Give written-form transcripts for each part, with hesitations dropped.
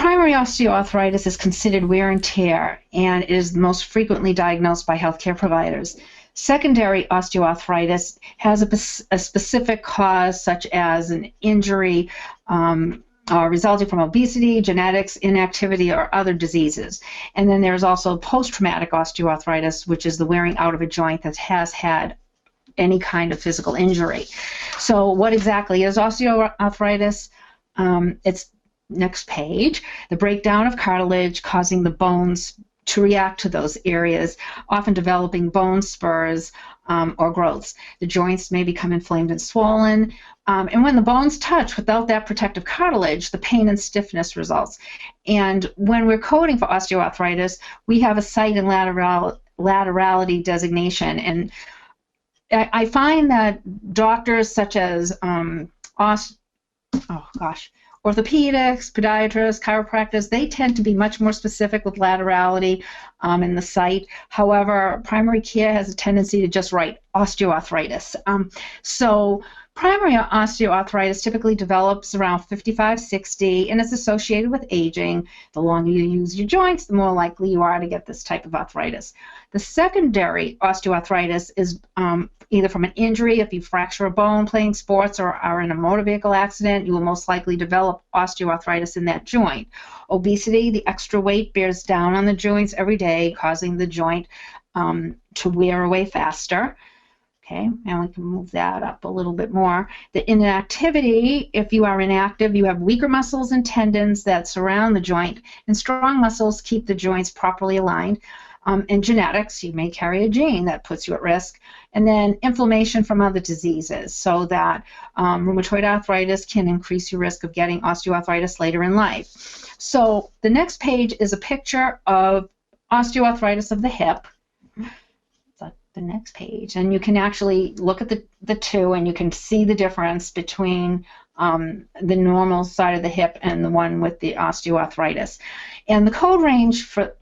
primary osteoarthritis is considered wear and tear and is most frequently diagnosed by healthcare providers. Secondary osteoarthritis has a specific cause, such as an injury resulting from obesity, genetics, inactivity, or other diseases. And then there's also post-traumatic osteoarthritis, which is the wearing out of a joint that has had any kind of physical injury. So what exactly is osteoarthritis? It's next page. The breakdown of cartilage causing the bones to react to those areas, often developing bone spurs or growths. The joints may become inflamed and swollen, and when the bones touch without that protective cartilage, the pain and stiffness results. And when we're coding for osteoarthritis, we have a site and laterality designation. And I find that doctors such as orthopedics, podiatrists, chiropractors, they tend to be much more specific with laterality in the site. However, primary care has a tendency to just write osteoarthritis. So primary osteoarthritis typically develops around 55, 60, and it's associated with aging. The longer you use your joints, the more likely you are to get this type of arthritis. The secondary osteoarthritis is either from an injury. If you fracture a bone playing sports or are in a motor vehicle accident, you will most likely develop osteoarthritis in that joint. Obesity, the extra weight bears down on the joints every day, causing the joint to wear away faster. Okay, and we can move that up a little bit more. The inactivity, if you are inactive, you have weaker muscles and tendons that surround the joint, and strong muscles keep the joints properly aligned. And genetics, you may carry a gene that puts you at risk. And then inflammation from other diseases, so that rheumatoid arthritis can increase your risk of getting osteoarthritis later in life. So the next page is a picture of osteoarthritis of the hip. The next page, and you can actually look at the two, and you can see the difference between the normal side of the hip and the one with the osteoarthritis. And the code range for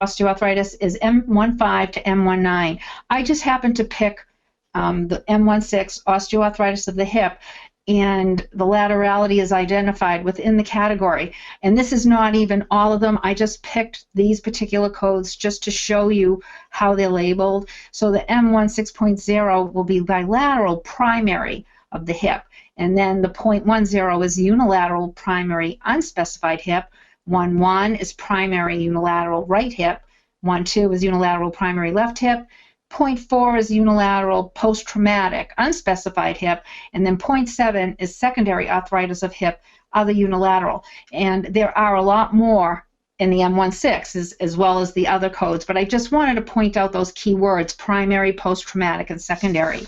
osteoarthritis is M15 to M19. I just happened to pick the M16, osteoarthritis of the hip, and the laterality is identified within the category. And this is not even all of them. I just picked these particular codes just to show you how they're labeled. So the M16.0 will be bilateral primary of the hip. And then the 0.10 is unilateral primary unspecified hip. 1.1 is primary unilateral right hip. 1.2 is unilateral primary left hip. 0.4 is unilateral post-traumatic unspecified hip, and then 0.7 is secondary arthritis of hip, other unilateral. And there are a lot more in the M16 as well as the other codes, but I just wanted to point out those key words: primary, post-traumatic, and secondary.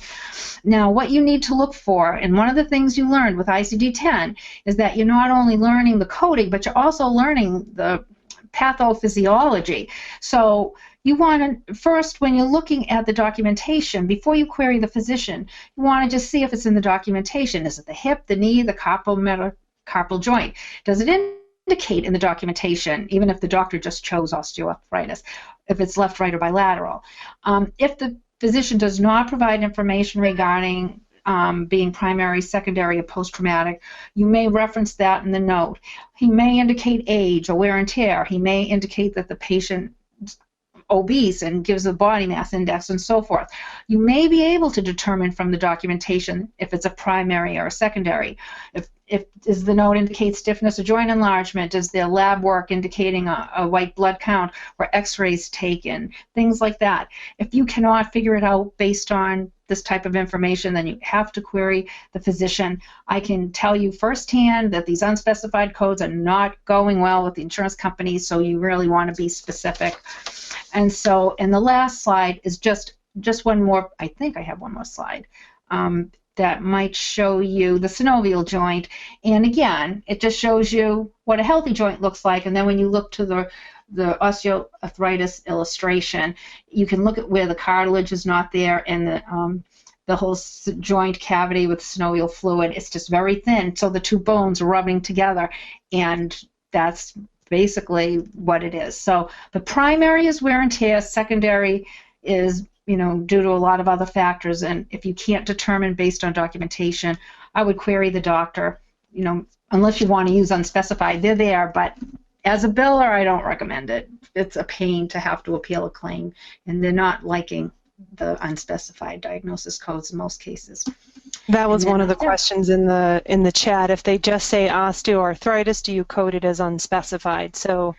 Now, what you need to look for, and one of the things you learned with ICD-10, is that you're not only learning the coding, but you're also learning the pathophysiology. So you want to, first, when you're looking at the documentation, before you query the physician, you want to just see if it's in the documentation. Is it the hip, the knee, the carpal, metacarpal joint? Does it indicate in the documentation, even if the doctor just chose osteoarthritis, if it's left, right, or bilateral? If the physician does not provide information regarding being primary, secondary, or post-traumatic, you may reference that in the note. He may indicate age or wear and tear. He may indicate that the patient obese and gives a body mass index and so forth. You may be able to determine from the documentation if it's a primary or a secondary. If does the note indicate stiffness or joint enlargement? Does the lab work indicating a white blood count or x-rays taken? Things like that. If you cannot figure it out based on this type of information, then you have to query the physician. I can tell you firsthand that these unspecified codes are not going well with the insurance companies, so you really want to be specific. And so, and the last slide is just one more. I think I have one more slide that might show you the synovial joint. And again, it just shows you what a healthy joint looks like. And then when you look to the osteoarthritis illustration, you can look at where the cartilage is not there, and the whole joint cavity with synovial fluid, it's just very thin, so the two bones are rubbing together, and that's basically what it is. So the primary is wear and tear, secondary is, you know, due to a lot of other factors, and if you can't determine based on documentation, I would query the doctor, you know, unless you want to use unspecified. They're there, but as a biller, I don't recommend it. It's a pain to have to appeal a claim, and they're not liking the unspecified diagnosis codes in most cases. That was one of the questions in the chat. If they just say osteoarthritis, do you code it as unspecified? So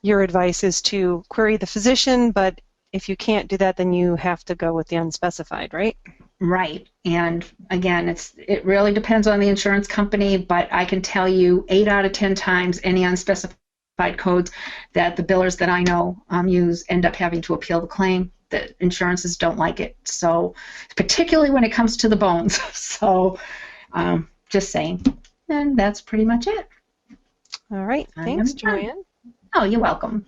your advice is to query the physician, but if you can't do that, then you have to go with the unspecified, right? Right. And again, it really depends on the insurance company, but I can tell you 8 out of 10 times any unspecified codes that the billers that I know use end up having to appeal the claim. The insurances don't like it. So particularly when it comes to the bones. So just saying. And that's pretty much it. All right. Thanks, Joanne. Oh, you're welcome.